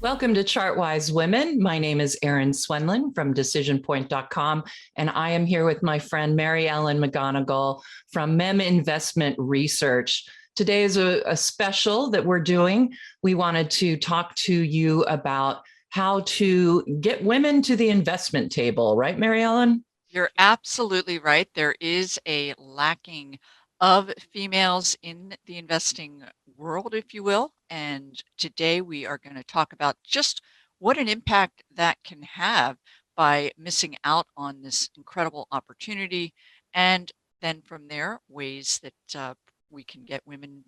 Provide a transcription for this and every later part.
Welcome to Chartwise Women. My name is Erin Swenlin from decisionpoint.com, and I am here with my friend Ellen McGonagle from MEM Investment Research. Today is a special that we're doing. We wanted to talk to you about how to get women to the investment table, right, Mary Ellen? You're absolutely right. There is a lacking of females in the investing world, if you will. And today we are going to talk about just what an impact that can have by missing out on this incredible opportunity. And then from there, ways that we can get women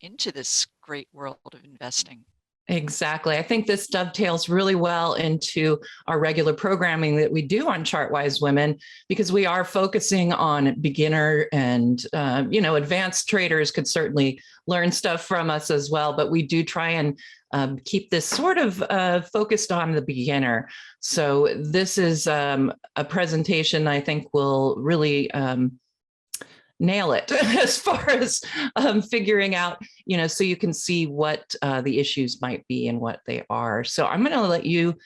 into this great world of investing. Exactly. I think this dovetails really well into our regular programming that we do on Chartwise Women, because we are focusing on beginner and, advanced traders could certainly learn stuff from us as well. But we do try and keep this sort of focused on the beginner. So this is a presentation I think will really nail it as far as figuring out, so you can see what the issues might be and what they are. So I'm going to let you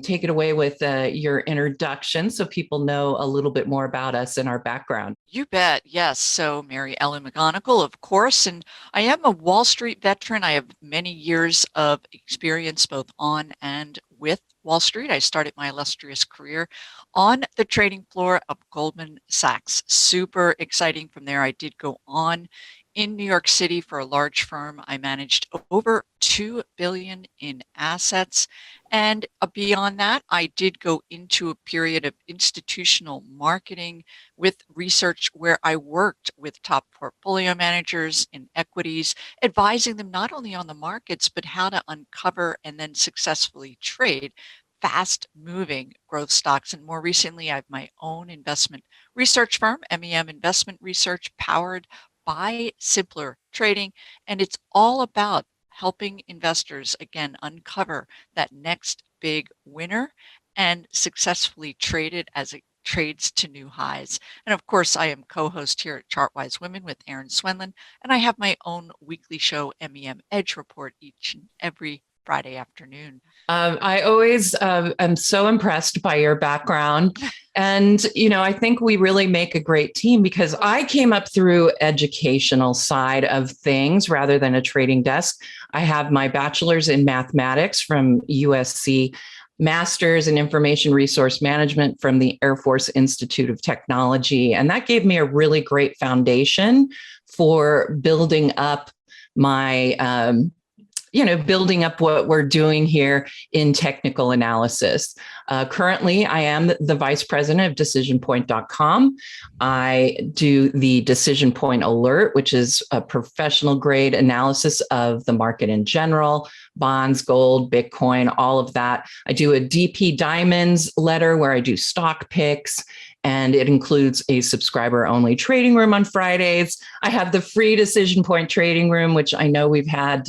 take it away with your introduction so people know a little bit more about us and our background. You bet. Yes. So Mary Ellen McGonagle, of course, and I am a Wall Street veteran. I have many years of experience both on and with Wall Street. I started my illustrious career on the trading floor of Goldman Sachs. Super exciting. From there, I did go on in New York City for a large firm. I managed over $2 billion in assets. And beyond that, I did go into a period of institutional marketing with research where I worked with top portfolio managers in equities, advising them not only on the markets, but how to uncover and then successfully trade fast-moving growth stocks. And more recently, I have my own investment research firm, MEM Investment Research, powered by Simpler Trading. And it's all about helping investors, again, uncover that next big winner and successfully trade it as it trades to new highs. And of course, I am co-host here at Chartwise Women with Erin Swenlin, and I have my own weekly show, MEM Edge Report, each and every Friday afternoon. I always am so impressed by your background. And, I think we really make a great team because I came up through educational side of things rather than a trading desk. I have my bachelor's in mathematics from USC, master's in information resource management from the Air Force Institute of Technology. And that gave me a really great foundation for building up my building up what we're doing here in technical analysis. Currently, I am the vice president of decisionpoint.com. I do the Decision Point Alert, which is a professional grade analysis of the market in general, bonds, gold, Bitcoin, all of that. I do a DP Diamonds letter where I do stock picks, and it includes a subscriber-only trading room on Fridays. I have the free Decision Point trading room, which I know we've had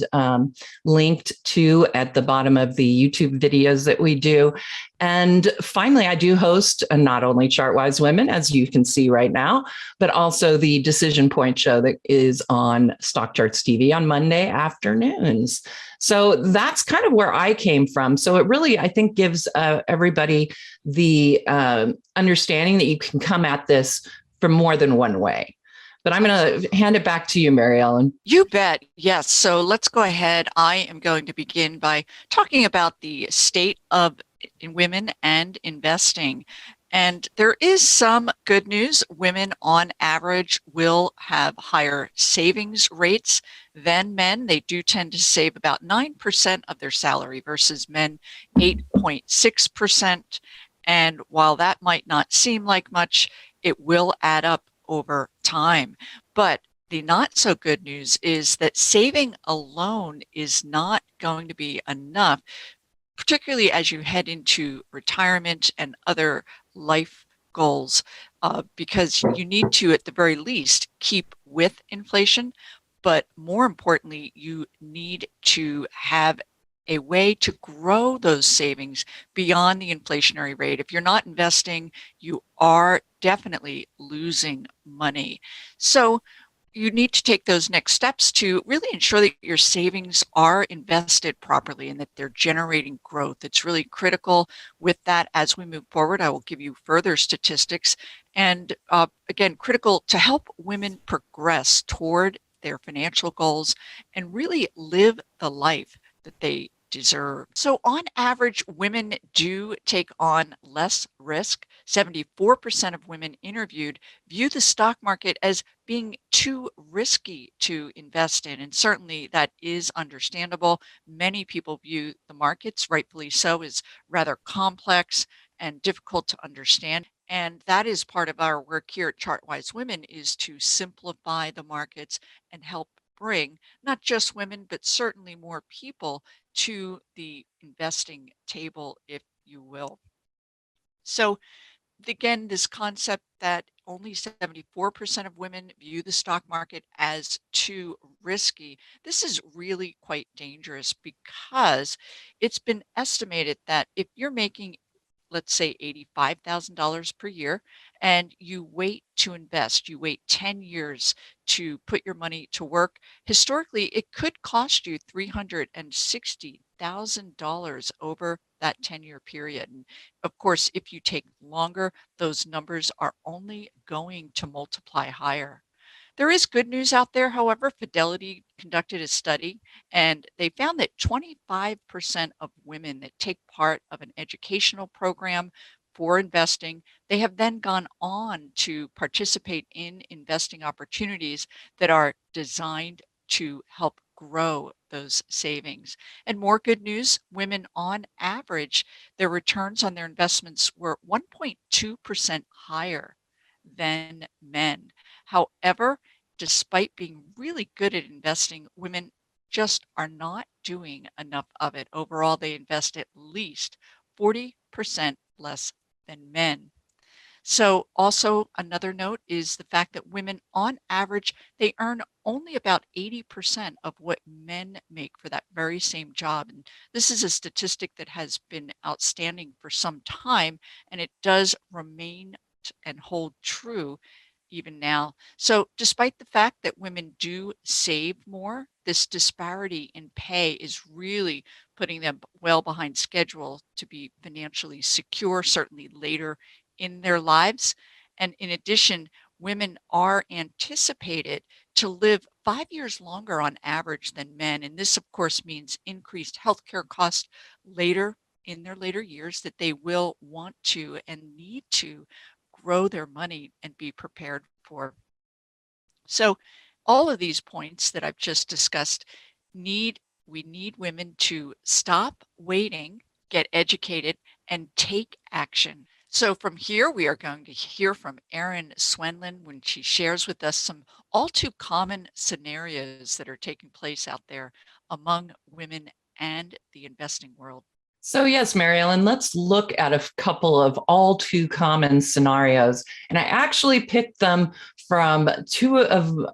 linked to at the bottom of the YouTube videos that we do. And finally, I do host not only Chartwise Women, as you can see right now, but also the Decision Point show that is on StockCharts TV on Monday afternoons. So that's kind of where I came from. So it really, I think, gives everybody the understanding that you can come at this from more than one way. But I'm going to hand it back to you, Mary Ellen. You bet. Yes. So let's go ahead. I am going to begin by talking about the state of women and investing. And there is some good news. Women on average will have higher savings rates than men. They do tend to save about 9% of their salary versus men 8.6%. And while that might not seem like much, it will add up over time. But the not so good news is that saving alone is not going to be enough, particularly as you head into retirement and other life goals, because you need to, at the very least, keep with inflation. But more importantly, you need to have a way to grow those savings beyond the inflationary rate. If you're not investing, you are definitely losing money. So you need to take those next steps to really ensure that your savings are invested properly and that they're generating growth. It's really critical with that as we move forward. I will give you further statistics and again, critical to help women progress toward their financial goals and really live the life that they deserve. So on average, women do take on less risk. 74% of women interviewed view the stock market as being too risky to invest in. And certainly that is understandable. Many people view the markets, rightfully so, as rather complex and difficult to understand. And that is part of our work here at Chartwise Women, is to simplify the markets and help bring not just women, but certainly more people to the investing table, if you will. So again, this concept that only 74% of women view the stock market as too risky, this is really quite dangerous because it's been estimated that if you're making, let's say, $85,000 per year, and you wait to invest, you wait 10 years to put your money to work, historically, it could cost you $360,000 over that 10-year period. And of course, if you take longer, those numbers are only going to multiply higher. There is good news out there, however. Fidelity conducted a study and they found that 25% of women that take part of an educational program for investing, they have then gone on to participate in investing opportunities that are designed to help grow those savings. And more good news, women on average, their returns on their investments were 1.2% higher than men. However, despite being really good at investing, women just are not doing enough of it. Overall, they invest at least 40% less than men. So also another note is the fact that women on average, they earn only about 80% of what men make for that very same job. And this is a statistic that has been outstanding for some time, and it does remain and hold true even now. So despite the fact that women do save more, this disparity in pay is really putting them well behind schedule to be financially secure, certainly later in their lives. And in addition, women are anticipated to live 5 years longer on average than men. And this, of course, means increased healthcare costs later in their later years that they will want to and need to grow their money and be prepared for. So all of these points that I've just discussed, we need women to stop waiting, get educated, and take action. So from here, we are going to hear from Erin Swenlin when she shares with us some all too common scenarios that are taking place out there among women and the investing world. So yes, Mary Ellen, let's look at a couple of all too common scenarios. And I actually picked them from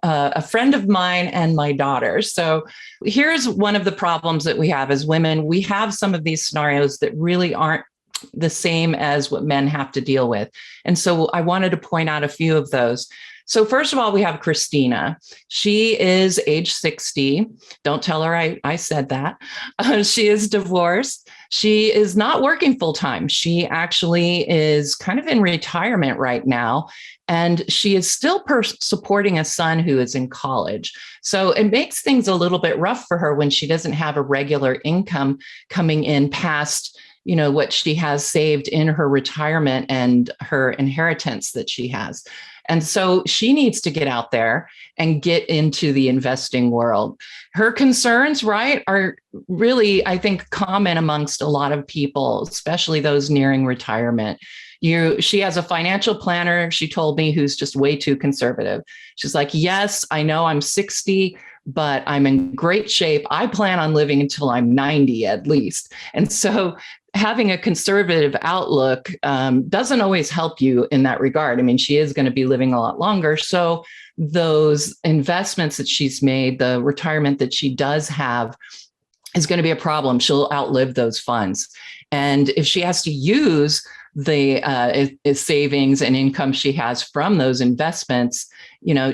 a friend of mine and my daughter. So here's one of the problems that we have as women. We have some of these scenarios that really aren't the same as what men have to deal with. And so I wanted to point out a few of those. So first of all, we have Christina. She is age 60. Don't tell her I said that. She is divorced. She is not working full time. She actually is kind of in retirement right now. And she is still supporting a son who is in college. So it makes things a little bit rough for her when she doesn't have a regular income coming in past what she has saved in her retirement and her inheritance that she has. And so she needs to get out there and get into the investing world. Her concerns, right, are really, I think, common amongst a lot of people, especially those nearing retirement. She has a financial planner, she told me, who's just way too conservative. She's like, yes, I know I'm 60, but I'm in great shape. I plan on living until I'm 90 at least. And so having a conservative outlook doesn't always help you in that regard. I mean, she is going to be living a lot longer. So those investments that she's made, the retirement that she does have, is going to be a problem. She'll outlive those funds. And if she has to use the savings and income she has from those investments,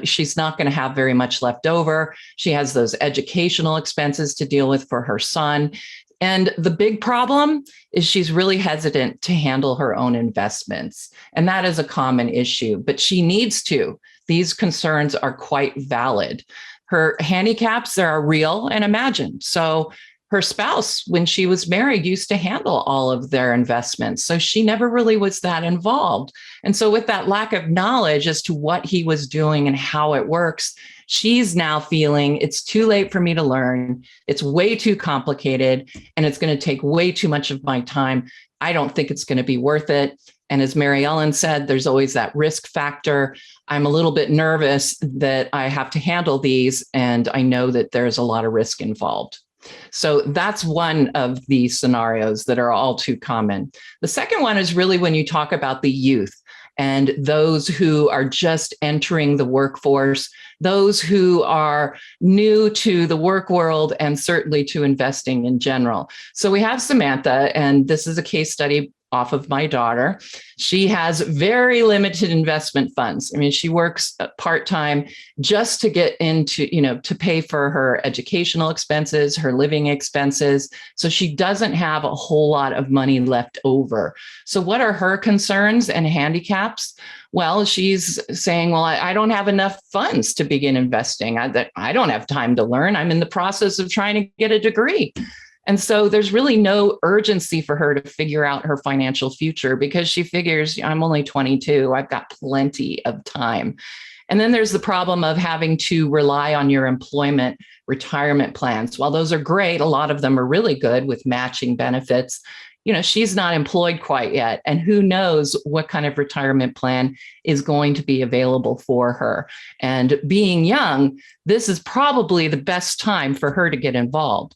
she's not going to have very much left over. She has those educational expenses to deal with for her son. And the big problem is she's really hesitant to handle her own investments. And that is a common issue, but she needs to. These concerns are quite valid. Her handicaps, they are real and imagined. So her spouse, when she was married, used to handle all of their investments. So she never really was that involved. And so with that lack of knowledge as to what he was doing and how it works, she's now feeling it's too late for me to learn. It's way too complicated, and it's going to take way too much of my time. I don't think it's going to be worth it. And as Mary Ellen said, there's always that risk factor. I'm a little bit nervous that I have to handle these, and I know that there's a lot of risk involved. So that's one of the scenarios that are all too common. The second one is really when you talk about the youth and those who are just entering the workforce, those who are new to the work world and certainly to investing in general. So we have Samantha, and this is a case study off of my daughter. She has very limited investment funds. I mean, she works part-time just to get into, to pay for her educational expenses, her living expenses. So she doesn't have a whole lot of money left over. So what are her concerns and handicaps? Well, she's saying, well, I don't have enough funds to begin investing. I don't have time to learn. I'm in the process of trying to get a degree. And so there's really no urgency for her to figure out her financial future because she figures I'm only 22. I've got plenty of time. And then there's the problem of having to rely on your employment retirement plans. While those are great, a lot of them are really good with matching benefits. She's not employed quite yet. And who knows what kind of retirement plan is going to be available for her. And being young, this is probably the best time for her to get involved.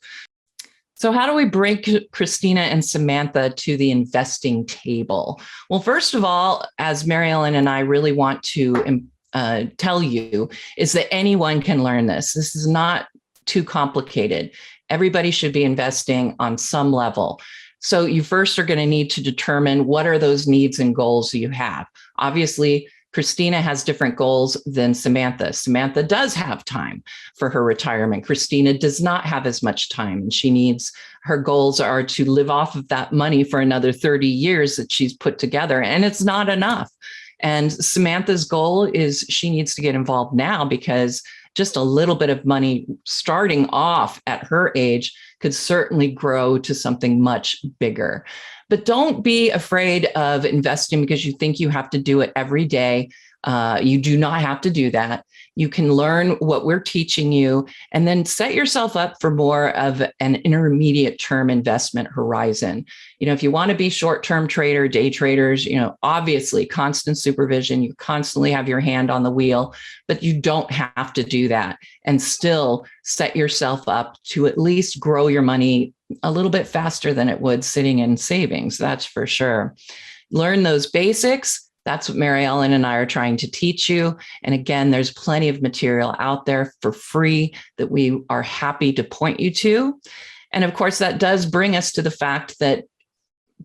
So how do we bring Christina and Samantha to the investing table? Well, first of all, as Mary Ellen and I really want to tell you, is that anyone can learn this. This is not too complicated. Everybody should be investing on some level. So you first are going to need to determine what are those needs and goals you have. Obviously, Christina has different goals than Samantha. Samantha does have time for her retirement. Christina does not have as much time, and her goals are to live off of that money for another 30 years that she's put together, and it's not enough. And Samantha's goal is she needs to get involved now because just a little bit of money starting off at her age could certainly grow to something much bigger. But don't be afraid of investing because you think you have to do it every day. You do not have to do that. You can learn what we're teaching you and then set yourself up for more of an intermediate term investment horizon. If you want to be short-term trader, day traders, obviously constant supervision, you constantly have your hand on the wheel, but you don't have to do that and still set yourself up to at least grow your money a little bit faster than it would sitting in savings. That's for sure. Learn those basics. That's what Mary Ellen and I are trying to teach you. And again, there's plenty of material out there for free that we are happy to point you to. And of course, that does bring us to the fact that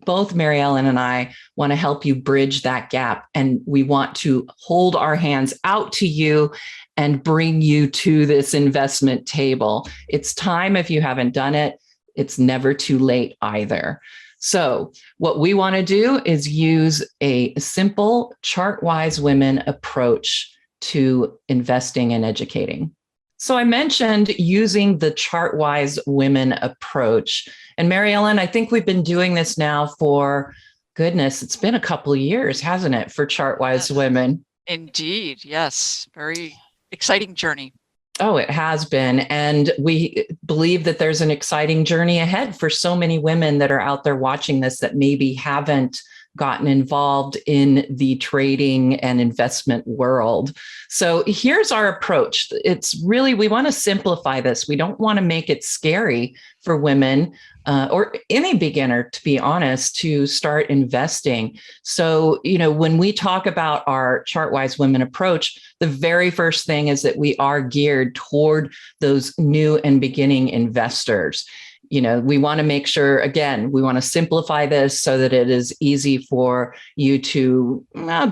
both Mary Ellen and I want to help you bridge that gap. And we want to hold our hands out to you and bring you to this investment table. It's time if you haven't done it. It's never too late either. So what we want to do is use a simple Chartwise Women approach to investing and educating. So I mentioned using the Chartwise Women approach. And Mary Ellen, I think we've been doing this now for, goodness, it's been a couple of years, hasn't it, for Chartwise Women? Indeed, yes. Very exciting journey. Oh, it has been. And we believe that there's an exciting journey ahead for so many women that are out there watching this that maybe haven't gotten involved in the trading and investment world. So here's our approach. It's really, we want to simplify this. We don't want to make it scary for women or any beginner, to be honest, to start investing. So, when we talk about our Chartwise Women approach, the very first thing is that we are geared toward those new and beginning investors. We want to make sure, again, we want to simplify this so that it is easy for you to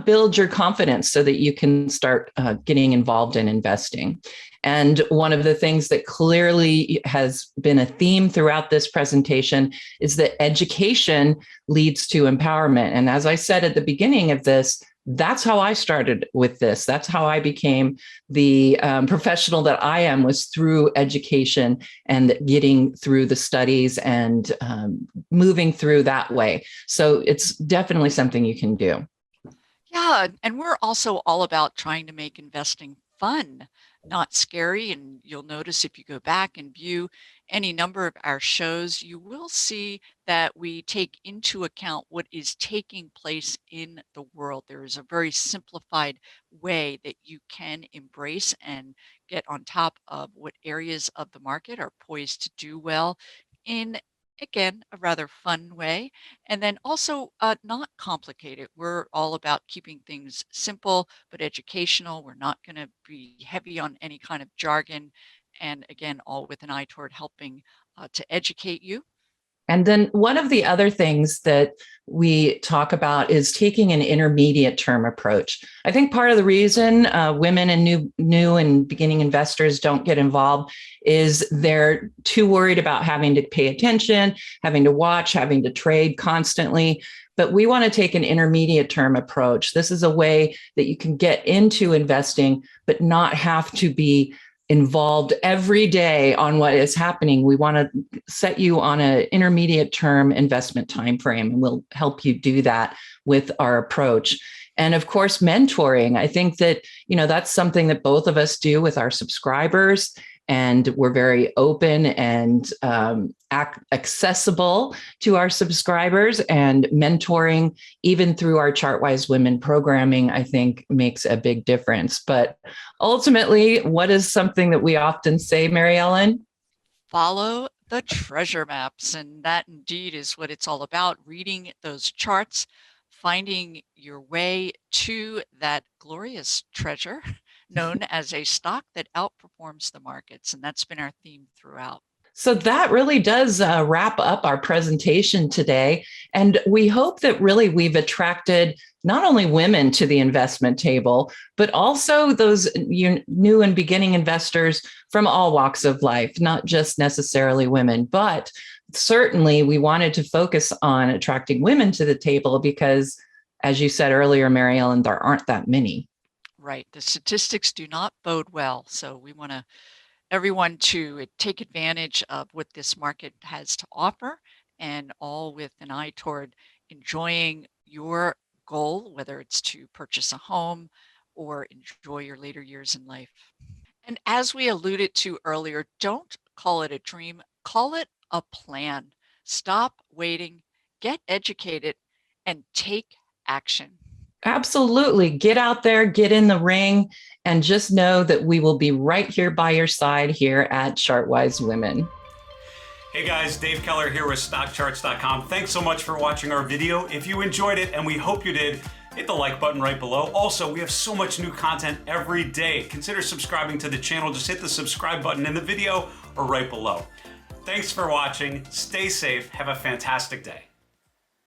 build your confidence so that you can start getting involved in investing. And one of the things that clearly has been a theme throughout this presentation is that education leads to empowerment. And as I said at the beginning of this, that's how I started with this. That's how I became the professional that I am, was through education and getting through the studies and moving through that way. So it's definitely something you can do. Yeah, and we're also all about trying to make investing fun, not scary. And you'll notice if you go back and view any number of our shows, you will see that we take into account what is taking place in the world. There is a very simplified way that you can embrace and get on top of what areas of the market are poised to do well in, again, a rather fun way. And then also not complicated. We're all about keeping things simple but educational. We're not going to be heavy on any kind of jargon. And again, all with an eye toward helping to educate you. And then one of the other things that we talk about is taking an intermediate term approach. I think part of the reason women and new and beginning investors don't get involved is they're too worried about having to pay attention, having to watch, having to trade constantly. But we want to take an intermediate term approach. This is a way that you can get into investing, but not have to be involved every day on what is happening. We want to set you on an intermediate term investment time frame, and we'll help you do that with our approach. And of course, mentoring. I think that, that's something that both of us do with our subscribers. And we're very open and accessible to our subscribers, and mentoring, even through our Chartwise Women programming, I think makes a big difference. But ultimately, what is something that we often say, Mary Ellen? Follow the treasure maps. And that indeed is what it's all about, reading those charts, finding your way to that glorious treasure known as a stock that outperforms the markets. And that's been our theme throughout. So that really does wrap up our presentation today. And we hope that really we've attracted not only women to the investment table, but also those new and beginning investors from all walks of life, not just necessarily women. But certainly we wanted to focus on attracting women to the table because, as you said earlier, Mary Ellen, there aren't that many. Right. The statistics do not bode well. So we want everyone to take advantage of what this market has to offer, and all with an eye toward enjoying your goal, whether it's to purchase a home or enjoy your later years in life. And as we alluded to earlier, don't call it a dream, call it a plan. Stop waiting, get educated, and take action. Absolutely. Get out there, get in the ring, and just know that we will be right here by your side here at Chartwise Women. Hey guys, Dave Keller here with StockCharts.com. Thanks so much for watching our video. If you enjoyed it, and we hope you did, hit the like button right below. Also, we have so much new content every day. Consider subscribing to the channel. Just hit the subscribe button in the video or right below. Thanks for watching. Stay safe. Have a fantastic day.